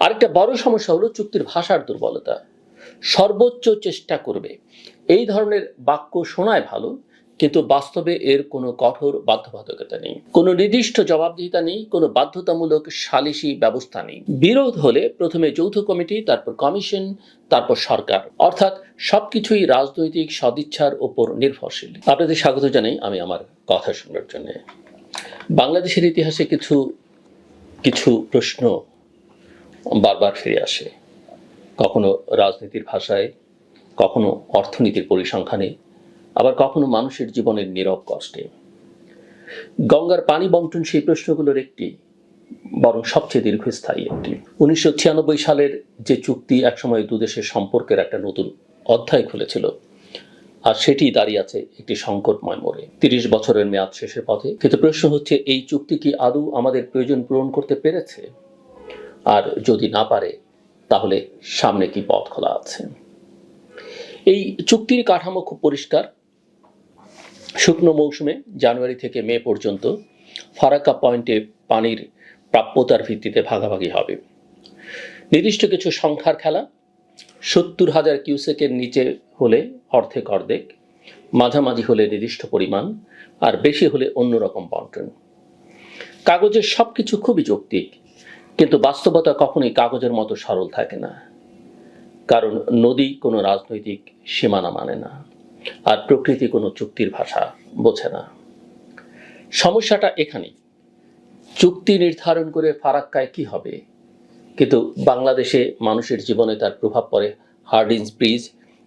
আরেকটা বড় সমস্যা হলো চুক্তির ভাষার দুর্বলতা। সর্বোচ্চ চেষ্টা করবে এই ধরনের বাক্য শোনায় ভালো, কিন্তু বাস্তবে এর কোনো কঠোর বাধ্যবাধকতা নেই, কোনো নির্দিষ্ট জবাবদিহিতা নেই, কোনো বাধ্যতামূলক সালিসি ব্যবস্থা নেই। বিরোধ হলে প্রথমে যৌথ কমিটি, তারপর কমিশন, তারপর সরকার, অর্থাৎ সবকিছুই রাজনৈতিক সদিচ্ছার উপর নির্ভরশীল। আপনাদের স্বাগত জানাই আমি আমার কথা শোনার জন্য। বাংলাদেশের ইতিহাসে কিছু কিছু প্রশ্ন বারবার ফিরে আসে, কখনো রাজনীতির ভাষায়, কখনো অর্থনীতির পরিসংখ্যানে, আবার কখনো মানুষের জীবনের নীরব কষ্টে। গঙ্গার পানি বন্টন সেই প্রশ্নগুলোর একটি, বরং সবচেয়ে দীর্ঘস্থায়ী একটি। 1996 সালের যে চুক্তি একসময় দুদেশের সম্পর্কের একটা নতুন অধ্যায় খুলেছিল, আর সেটি দাঁড়িয়ে আছে একটি সংকটময় মোড়ে। 30 বছরের মেয়াদ শেষের পথে। কিন্তু প্রশ্ন হচ্ছে, এই চুক্তি কি আদৌ আমাদের প্রয়োজন পূরণ করতে পেরেছে? আর যদি না পারে, তাহলে সামনে কি পথ খোলা আছে? এই চুক্তির কাঠামো খুব পরিষ্কার। শুকনো মৌসুমে জানুয়ারি থেকে মে পর্যন্ত ফারাক্কা পয়েন্টে পানির প্রাপ্যতার ভিত্তিতে ভাগাভাগি হবে। নির্দিষ্ট কিছু সংখ্যার খেলা। 70,000 কিউসেকের নিচে হলে অর্ধেক, মাঝামাঝি হলে নির্দিষ্ট পরিমাণ, আর বেশি হলে অন্যরকম বন্টন। কাগজের সবকিছু খুবই যৌক্তিক, কিন্তু বাস্তবতা কখনোই কাগজের মতো সরল থাকে না। কারণ নদী কোনো রাজনৈতিক সীমানা মানে না, আর প্রকৃতি কোনো চুক্তির ভাষা বোঝে না। সমস্যাটা এখানেই। চুক্তি নির্ধারণ করে ফারাক্কায় কি হবে, কিন্তু বাংলাদেশে মানুষের জীবনে তার প্রভাব পড়ে হার্ডিঞ্জ ব্রিজ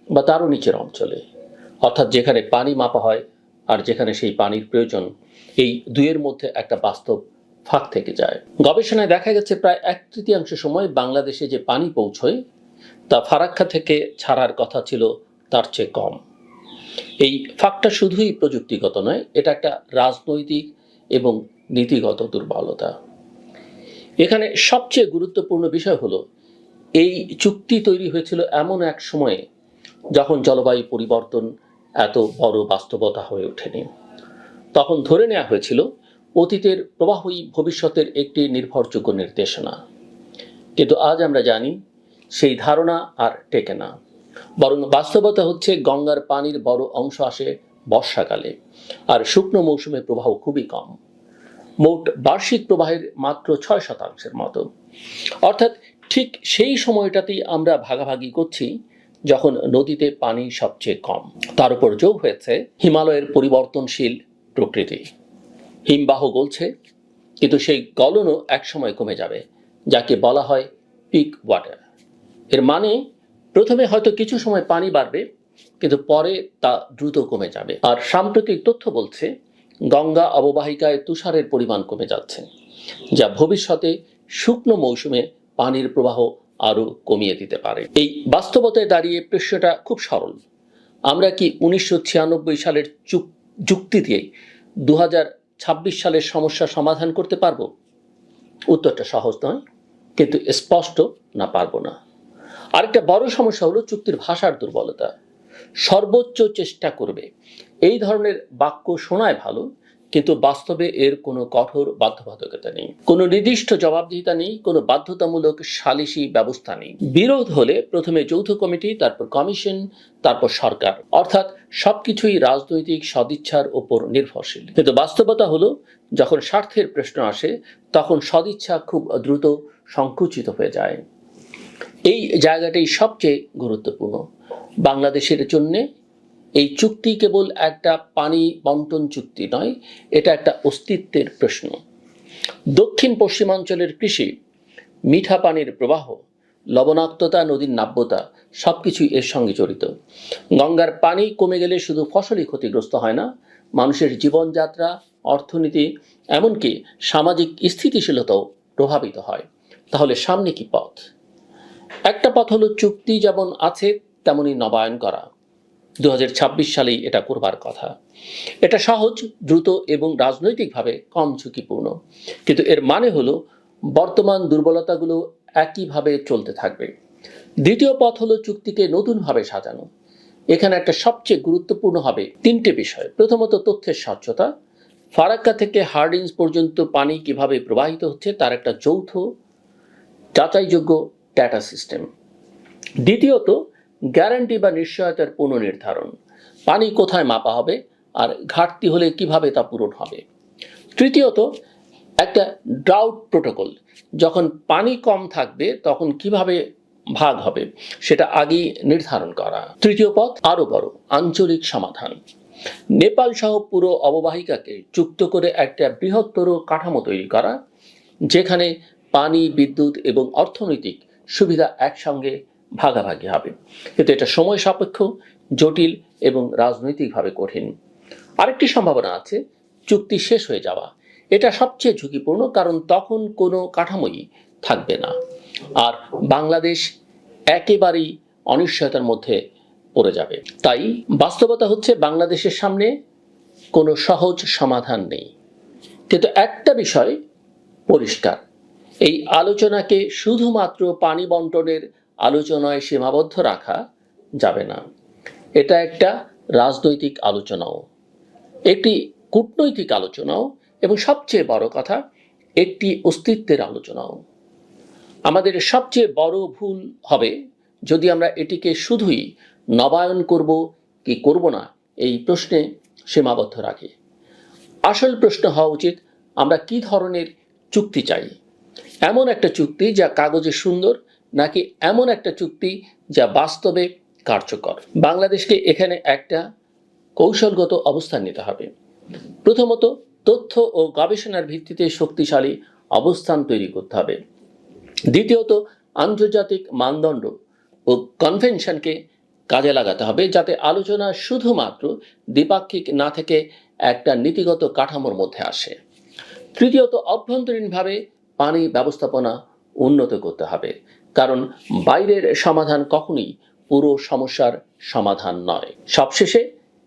বা তারও নিচের অঞ্চলে, অর্থাৎ যেখানে পানি মাপা হয় আর যেখানে সেই পানির প্রয়োজন, এই দুইয়ের মধ্যে একটা বাস্তব ফাঁক থেকে যায়। গবেষণায় দেখা গেছে প্রায় 1/3 সময় বাংলাদেশে যে পানি পৌঁছয় তা ফারাক্কা থেকে ছাড়ার কথা ছিল তার চেয়ে কম। এই ফাঁকটা শুধুই প্রযুক্তিগত নয়, এটা একটা রাজনৈতিক এবং নীতিগত দুর্বলতা। এখানে সবচেয়ে গুরুত্বপূর্ণ বিষয় হলো, এই চুক্তি তৈরি হয়েছিল এমন এক সময়ে যখন জলবায়ু পরিবর্তন এত বড় বাস্তবতা হয়ে ওঠেনি। তখন ধরে নেওয়া হয়েছিল অতীতের প্রবাহই ভবিষ্যতের একটি নির্ভরযোগ্য নির্দেশনা। কিন্তু আজ আমরা জানি সেই ধারণা আর টেকে না। বরং বাস্তবতা হচ্ছে গঙ্গার পানির বড় অংশ আসে বর্ষাকালে, আর শুকনো মৌসুমে প্রবাহ খুবই কম। মোট বার্ষিক প্রবাহের মাত্র 6% মতো। অর্থাৎ ঠিক সেই সময়টাতেই আমরা ভাগাভাগি করছি যখন নদীতে পানি সবচেয়ে কম। তার উপর যোগ হয়েছে হিমালয়ের পরিবর্তনশীল প্রকৃতি। হিমবাহ গলছে, কিন্তু সেই গলনও একসময় কমে যাবে, যাকে বলা হয় পিক ওয়াটার। এর মানে প্রথমে হয়তো কিছু সময় পানি বাড়বে, কিন্তু পরে তা দ্রুত কমে যাবে। আর সাম্প্রতিক তথ্য বলছে গঙ্গা অববাহিকায় তুষারের পরিমাণ কমে যাচ্ছে, যা ভবিষ্যতে শুকনো মৌসুমে পানির প্রবাহ আরো কমিয়ে দিতে পারে। এই বাস্তবতায় দাঁড়িয়ে প্রশ্নটা খুব সরল। আমরা কি 1996 সালের যুক্তি দিয়ে 2026 সালের সমস্যা সমাধান করতে পারবো? উত্তরটা সহজ নয়, কিন্তু স্পষ্ট না পারবো না। আরেকটা বড় সমস্যা হলো চুক্তির ভাষার দুর্বলতা। সর্বোচ্চ চেষ্টা করবে এই ধরনের বাক্য শোনায় ভালো, কিন্তু বাস্তবে এর কোনো কঠোর বাধ্যবাধকতা নেই, কোনো নির্দিষ্ট জবাবদিহিতা নেই, কোনো বাধ্যতামূলক সালিসি ব্যবস্থা নেই। বিরোধ হলে প্রথমে যৌথ কমিটি, তারপর কমিশন, তারপর সরকার, অর্থাৎ সবকিছুই রাজনৈতিক সদিচ্ছার উপর নির্ভরশীল। কিন্তু বাস্তবতা হলো, যখন স্বার্থের প্রশ্ন আসে তখন সদিচ্ছা খুব দ্রুত সংকুচিত হয়ে যায়। এই জায়গাটাই সবচেয়ে গুরুত্বপূর্ণ। বাংলাদেশের জন্য এই চুক্তি কেবল একটা পানি বন্টন চুক্তি নয়, এটা একটা অস্তিত্বের প্রশ্ন। দক্ষিণ পশ্চিমাঞ্চলের কৃষি, মিঠা পানির প্রবাহ, লবণাক্ততা, নদীর নাব্যতা সবকিছুই এর সঙ্গে জড়িত। গঙ্গার পানি কমে গেলে শুধু ফসলই ক্ষতিগ্রস্ত হয় না, মানুষের জীবনযাত্রা, অর্থনীতি, এমনকি সামাজিক স্থিতিশীলতাও প্রভাবিত হয়। তাহলে সামনে কি পথ? একটা পথ হলো চুক্তি যেমন আছে তেমনি নবায়ন করা। 2026 সালেই এটা করবার কথা। এটা সহজ, দ্রুত এবং রাজনৈতিকভাবে কম ঝুঁকিপূর্ণ। কিন্তু এর মানে হলো বর্তমান দুর্বলতাগুলো একইভাবে চলতে থাকবে। দ্বিতীয় পথ হলো চুক্তিকে নতুনভাবে সাজানো। এখানে একটা সবচেয়ে গুরুত্বপূর্ণ হবে 3টে বিষয়। প্রথমত, তথ্যের স্বচ্ছতা। ফারাক্কা থেকে হার্ডিঞ্জ পর্যন্ত পানি কিভাবে প্রবাহিত হচ্ছে তার একটা যৌথ যাচাইযোগ্য ডেটা সিস্টেম। দ্বিতীয়ত, গ্যারান্টি বা নিশ্চয়তার পুনর্নির্ধারণ, পানি কোথায় মাপা হবে আর ঘাটতি হলে কিভাবে তা পূরণ হবে। তৃতীয়ত, একটা ড্রাউট প্রোটোকল, যখন পানি কম থাকবে তখন কিভাবে ভাগ হবে সেটা আগেই নির্ধারণ করা। তৃতীয় পথ আরো বড়, আঞ্চলিক সমাধান। নেপাল সহ পুরো অববাহিকাকে যুক্ত করে একটা বৃহত্তর কাঠামো তৈরি করা, যেখানে পানি, বিদ্যুৎ এবং অর্থনৈতিক সুবিধা একসঙ্গে ভাগাভাগি হবে। কিন্তু এটা সময় সাপেক্ষ, জটিল এবং রাজনৈতিকভাবে কঠিন। আরেকটি সম্ভাবনা আছে, চুক্তি শেষ হয়ে যাওয়া। এটা সবচেয়ে ঝুঁকিপূর্ণ, কারণ তখন কোনো কাঠামোই থাকবে না আর বাংলাদেশ একেবারেই অনিশ্চয়তার মধ্যে পড়ে যাবে। তাই বাস্তবতা হচ্ছে, বাংলাদেশের সামনে কোনো সহজ সমাধান নেই। কিন্তু একটা বিষয় পরিষ্কার, এই আলোচনাকে শুধুমাত্র পানি বন্টনের আলোচনায় সীমাবদ্ধ রাখা যাবে না। এটা একটা রাজনৈতিক আলোচনাও, একটি কূটনৈতিক আলোচনাও, এবং সবচেয়ে বড় কথা, একটি অস্তিত্বের আলোচনাও। আমাদের সবচেয়ে বড় ভুল হবে যদি আমরা এটিকে শুধুই নবায়ন করব কি করব না এই প্রশ্নে সীমাবদ্ধ রাখি। আসল প্রশ্ন হওয়া উচিত, আমরা কি ধরনের চুক্তি চাই। এমন একটা চুক্তি যা কাগজে সুন্দর, নাকি এমন একটা চুক্তি যা বাস্তবে কার্যকর। বাংলাদেশকে এখানে একটা কৌশলগত অবস্থান নিতে হবে। প্রথমত, তথ্য ও গবেষণার ভিত্তিতে শক্তিশালী অবস্থান তৈরি করতে হবে। দ্বিতীয়ত, আন্তর্জাতিক মানদণ্ড ও কনভেনশনকে কাজে লাগাতে হবে, যাতে আলোচনা শুধুমাত্র দ্বিপাক্ষিক না থেকে একটা নীতিগত কাঠামোর মধ্যে আসে। তৃতীয়ত, অভ্যন্তরীণভাবে পানি ব্যবস্থাপনা উন্নত করতে হবে, কারণ বাইরের সমাধান কখনোই পুরো সমস্যার সমাধান নয়। সবশেষে,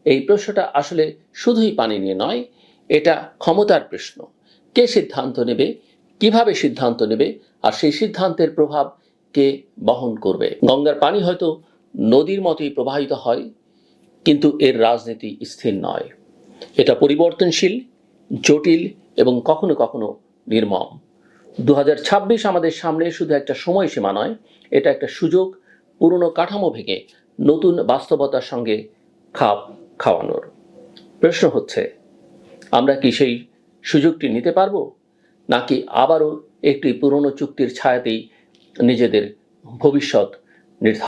এই প্রশ্নটা আসলে শুধুই পানি নিয়ে নয়, এটা ক্ষমতার প্রশ্ন। কে সিদ্ধান্ত নেবে, কিভাবে সিদ্ধান্ত নেবে, আর সেই সিদ্ধান্তের প্রভাব কে বহন করবে। গঙ্গার পানি হয়তো নদীর মতোই প্রবাহিত হয়, কিন্তু এর রাজনীতি স্থির নয়। এটা পরিবর্তনশীল, জটিল এবং কখনো কখনো নির্মম। 2026 আমাদের সামনে শুধু একটা সময়সীমা নয়, এটা একটা সুযোগ পুরনো কাঠামো ভেঙে নতুন বাস্তবতার সঙ্গে খাপ খাওয়ানোর। প্রশ্ন হচ্ছে, আমরা কি সেই সুযোগটি নিতে পারবো, নাকি আবারও একটি পুরনো চুক্তির ছায়াতেই নিজেদের ভবিষ্যৎ নির্ধারণ